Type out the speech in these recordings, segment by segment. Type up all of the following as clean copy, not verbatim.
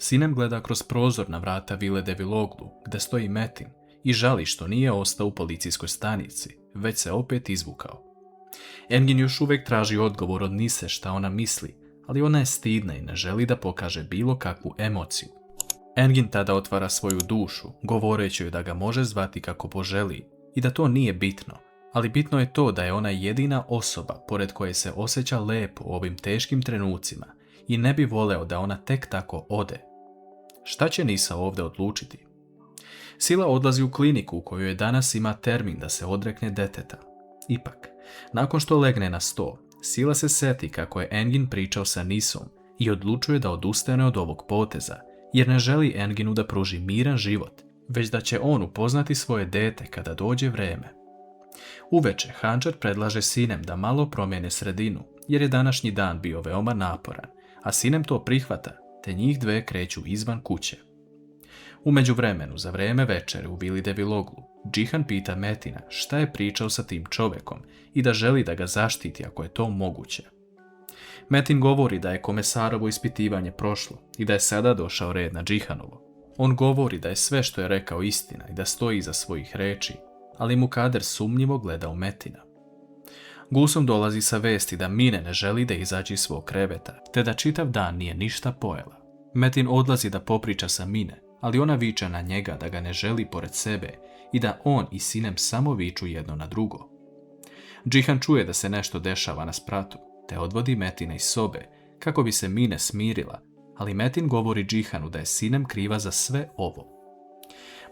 Sinem gleda kroz prozor na vrata vile Deviloglu, gde stoji Metin, i žali što nije ostao u policijskoj stanici, već se opet izvukao. Engin još uvijek traži odgovor od Nise šta ona misli, ali ona je stidna i ne želi da pokaže bilo kakvu emociju. Engin tada otvara svoju dušu, govoreći joj da ga može zvati kako poželi i da to nije bitno, ali bitno je to da je ona jedina osoba pored koje se osjeća lepo u ovim teškim trenucima i ne bi voleo da ona tek tako ode. Šta će Nisa ovdje odlučiti? Sila odlazi u kliniku u kojoj je danas ima termin da se odrekne deteta. Ipak, nakon što legne na sto, Sila se seti kako je Engin pričao sa Nisom i odlučuje da odustane od ovog poteza, jer ne želi Enginu da pruži miran život, već da će on upoznati svoje dete kada dođe vreme. Uveče Hančer predlaže Sinem da malo promijene sredinu, jer je današnji dan bio veoma naporan, a Sinem to prihvata, te njih dve kreću izvan kuće. U međuvremenu, za vreme večere u vili Deviloglu, Džihan pita Metina šta je pričao sa tim čovekom i da želi da ga zaštiti ako je to moguće. Metin govori da je Komesarovo ispitivanje prošlo i da je sada došao red na Džihanovo. On govori da je sve što je rekao istina i da stoji iza svojih reči, ali Mukader sumnjivo gleda u Metina. Gulsum dolazi sa vesti da Mine ne želi da izađe iz svog kreveta, te da čitav dan nije ništa pojela. Metin odlazi da popriča sa Mine, ali ona viče na njega da ga ne želi pored sebe i da on i Sinem samo viču jedno na drugo. Džihan čuje da se nešto dešava na spratu, te odvodi Metina iz sobe kako bi se Mine smirila, ali Metin govori Džihanu da je Sinem kriva za sve ovo.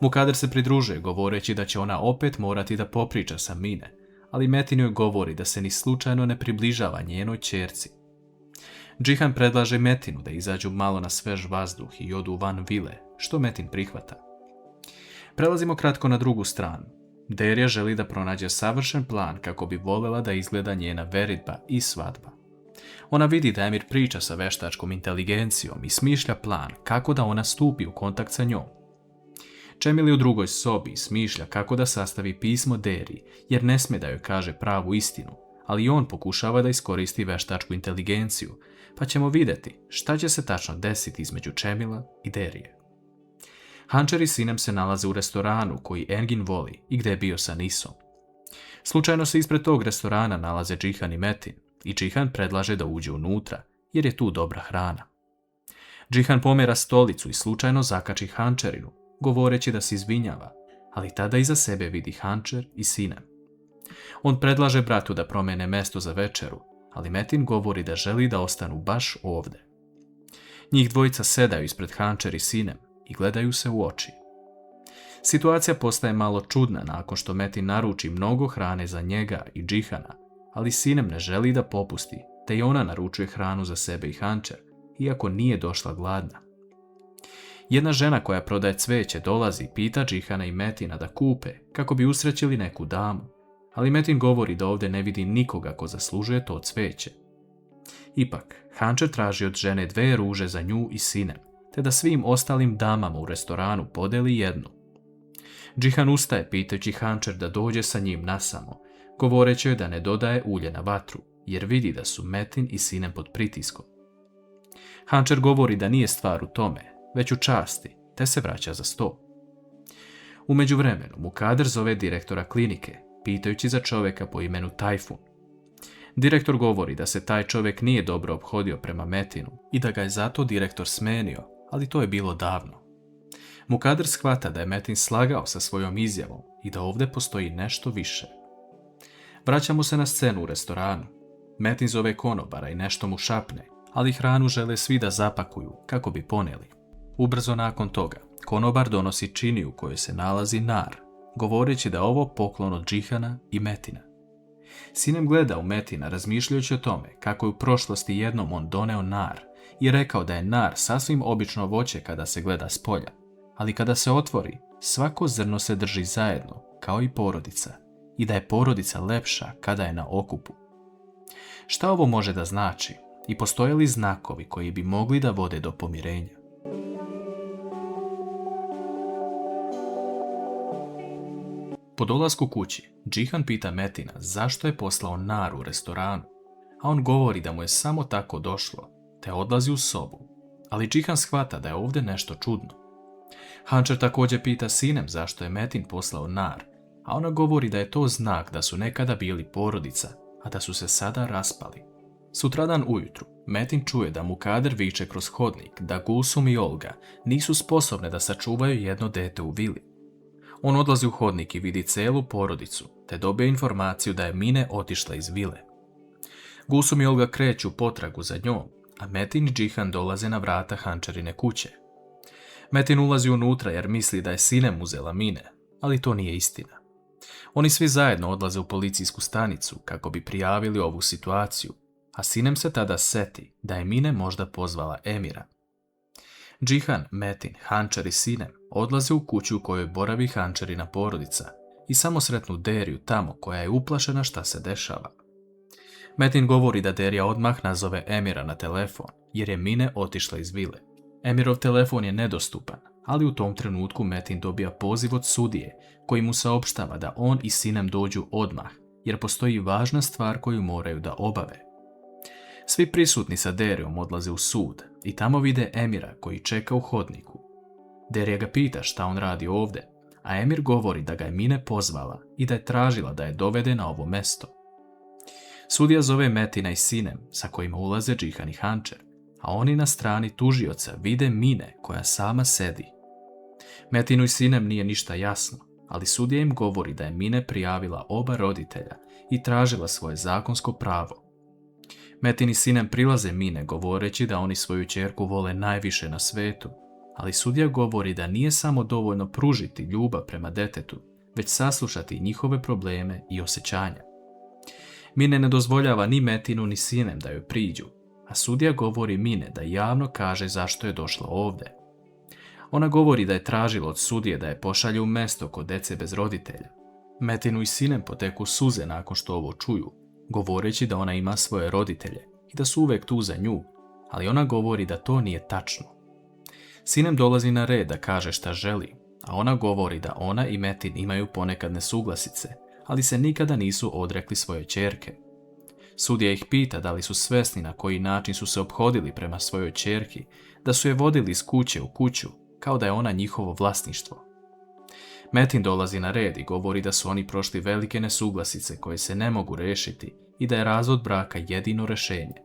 Mukader se pridružuje govoreći da će ona opet morati da popriča sa Mine, ali Metin joj govori da se ni slučajno ne približava njenoj ćerci. Džihan predlaže Metinu da izađu malo na svež vazduh i odu van vile, što Metin prihvata. Prelazimo kratko na drugu stranu. Derija želi da pronađe savršen plan kako bi voljela da izgleda njena veritba i svadba. Ona vidi da Emir priča sa veštačkom inteligencijom i smišlja plan kako da ona stupi u kontakt sa njom. Čemili u drugoj sobi smišlja kako da sastavi pismo Deriji, jer ne sme da joj kaže pravu istinu, ali on pokušava da iskoristi veštačku inteligenciju, pa ćemo vidjeti šta će se tačno desiti između Čemila i Derije. Hančer i Sinem se nalaze u restoranu koji Engin voli i gdje je bio sa Nisom. Slučajno se ispred tog restorana nalaze Džihan i Metin i Džihan predlaže da uđe unutra jer je tu dobra hrana. Džihan pomera stolicu i slučajno zakači Hančerinu, govoreći da se izvinjava, ali tada iza sebe vidi Hančer i Sinem. On predlaže bratu da promene mesto za večeru, ali Metin govori da želi da ostanu baš ovdje. Njih dvojica sedaju ispred Hančer i Sinem i gledaju se u oči. Situacija postaje malo čudna nakon što Metin naruči mnogo hrane za njega i Džihana, ali Sinem ne želi da popusti, te i ona naručuje hranu za sebe i Hančer, iako nije došla gladna. Jedna žena koja prodaje cveće dolazi i pita Džihana i Metina da kupe kako bi usrećili neku damu, ali Metin govori da ovdje ne vidi nikoga ko zaslužuje to cveće. Ipak, Hančer traži od žene 2 ruže za nju i Sinem, te da svim ostalim damama u restoranu podeli jednu. Džihan ustaje pitajući Hančer da dođe sa njim nasamo, govoreći joj da ne dodaje ulje na vatru, jer vidi da su Metin i Sinem pod pritiskom. Hančer govori da nije stvar u tome, već u časti, te se vraća za sto. U međuvremenu Mukader zove direktora klinike, pitajući za čovjeka po imenu Tajfun. Direktor govori da se taj čovjek nije dobro ophodio prema Metinu i da ga je zato direktor smenio, ali to je bilo davno. Mukader shvata da je Metin slagao sa svojom izjavom i da ovdje postoji nešto više. Vraćamo se na scenu u restoranu. Metin zove konobara i nešto mu šapne, ali hranu žele svi da zapakuju kako bi poneli. Ubrzo nakon toga, konobar donosi činiju u kojoj se nalazi nar, govoreći da je ovo poklon od Džihana i Metina. Sinem gleda u Metina razmišljajući o tome kako je u prošlosti jednom on doneo nar i rekao da je nar sasvim obično voće kada se gleda s polja, ali kada se otvori, svako zrno se drži zajedno, kao i porodica, i da je porodica lepša kada je na okupu. Šta ovo može da znači i postoje li znakovi koji bi mogli da vode do pomirenja? Po dolasku kući, Džihan pita Metina zašto je poslao nar u restoranu, a on govori da mu je samo tako došlo, te odlazi u sobu, ali Džihan shvata da je ovdje nešto čudno. Hančer također pita Sinem zašto je Metin poslao nar, a ona govori da je to znak da su nekada bili porodica, a da su se sada raspali. Sutradan ujutru, Metin čuje da mu Kader viče kroz hodnik da Gulsum i Olga nisu sposobne da sačuvaju jedno dete u vili. On odlazi u hodnik i vidi celu porodicu, te dobije informaciju da je Mine otišla iz vile. Gulsum i Olga kreću potragu za njom, a Metin i Džihan dolaze na vrata Hančerine kuće. Metin ulazi unutra jer misli da je Sinem uzela Mine, ali to nije istina. Oni svi zajedno odlaze u policijsku stanicu kako bi prijavili ovu situaciju, a Sinem se tada seti da je Mine možda pozvala Emira. Džihan, Metin, Hančer i Sinem odlaze u kuću u kojoj boravi Hančerina porodica i samo sretnu Deriju tamo koja je uplašena šta se dešava. Metin govori da Derija odmah nazove Emira na telefon jer je Mine otišla iz vile. Emirov telefon je nedostupan, ali u tom trenutku Metin dobija poziv od sudije koji mu saopštava da on i Sinem dođu odmah jer postoji važna stvar koju moraju da obave. Svi prisutni sa Derijom odlaze u sud i tamo vide Emira koji čeka u hodniku. Derija ga pita šta on radi ovdje, a Emir govori da ga je Mine pozvala i da je tražila da je dovede na ovo mesto. Sudija zove Metina i Sinem sa kojima ulaze Džihan i Hančer, a oni na strani tužioca vide Mine koja sama sedi. Metinu i Sinem nije ništa jasno, ali sudija im govori da je Mine prijavila oba roditelja i tražila svoje zakonsko pravo. Metin i Sinem prilaze Mine govoreći da oni svoju ćerku vole najviše na svetu, ali sudija govori da nije samo dovoljno pružiti ljubav prema detetu, već saslušati njihove probleme i osjećanja. Mine ne dozvoljava ni Metinu ni Sinem da joj priđu, a sudija govori Mine da javno kaže zašto je došla ovdje. Ona govori da je tražila od sudije da je pošalje u mesto kod dece bez roditelja. Metinu i Sinem poteku suze nakon što ovo čuju, govoreći da ona ima svoje roditelje i da su uvek tu za nju, ali ona govori da to nije tačno. Sinem dolazi na red da kaže šta želi, a ona govori da ona i Metin imaju ponekad nesuglasice, ali se nikada nisu odrekli svoje ćerke. Sudija ih pita da li su svesni na koji način su se ophodili prema svojoj ćerki, da su je vodili iz kuće u kuću, kao da je ona njihovo vlasništvo. Metin dolazi na red i govori da su oni prošli velike nesuglasice koje se ne mogu rešiti i da je razvod braka jedino rešenje.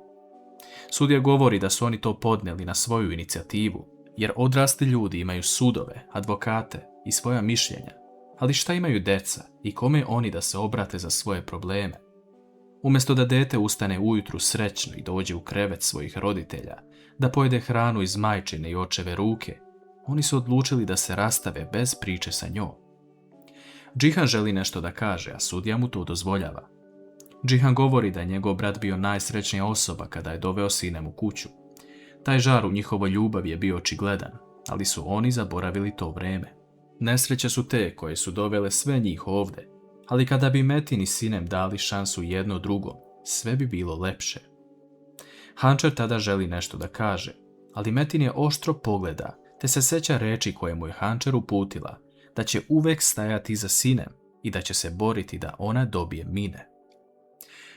Sudija govori da su oni to podneli na svoju inicijativu, jer odrasli ljudi imaju sudove, advokate i svoja mišljenja, ali šta imaju deca i kome oni da se obrate za svoje probleme? Umjesto da dete ustane ujutru srećno i dođe u krevet svojih roditelja, da pojede hranu iz majčine i očeve ruke, oni su odlučili da se rastave bez priče sa njom. Džihan želi nešto da kaže, a sudija mu to dozvoljava. Džihan govori da je njegov brat bio najsrećnija osoba kada je doveo Sinem u kuću. Taj žar u njihovoj ljubavi je bio očigledan, ali su oni zaboravili to vreme. Nesreće su te koje su dovele sve njih ovdje, ali kada bi Metin i Sinem dali šansu jedno drugom, sve bi bilo lepše. Hančer tada želi nešto da kaže, ali Metin je oštro pogleda, te se seća reči koje mu je Hančer uputila, da će uvek stajati za Sinem i da će se boriti da ona dobije Mine.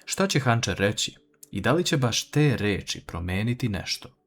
Šta će Hančer reći i da li će baš te reči promeniti nešto?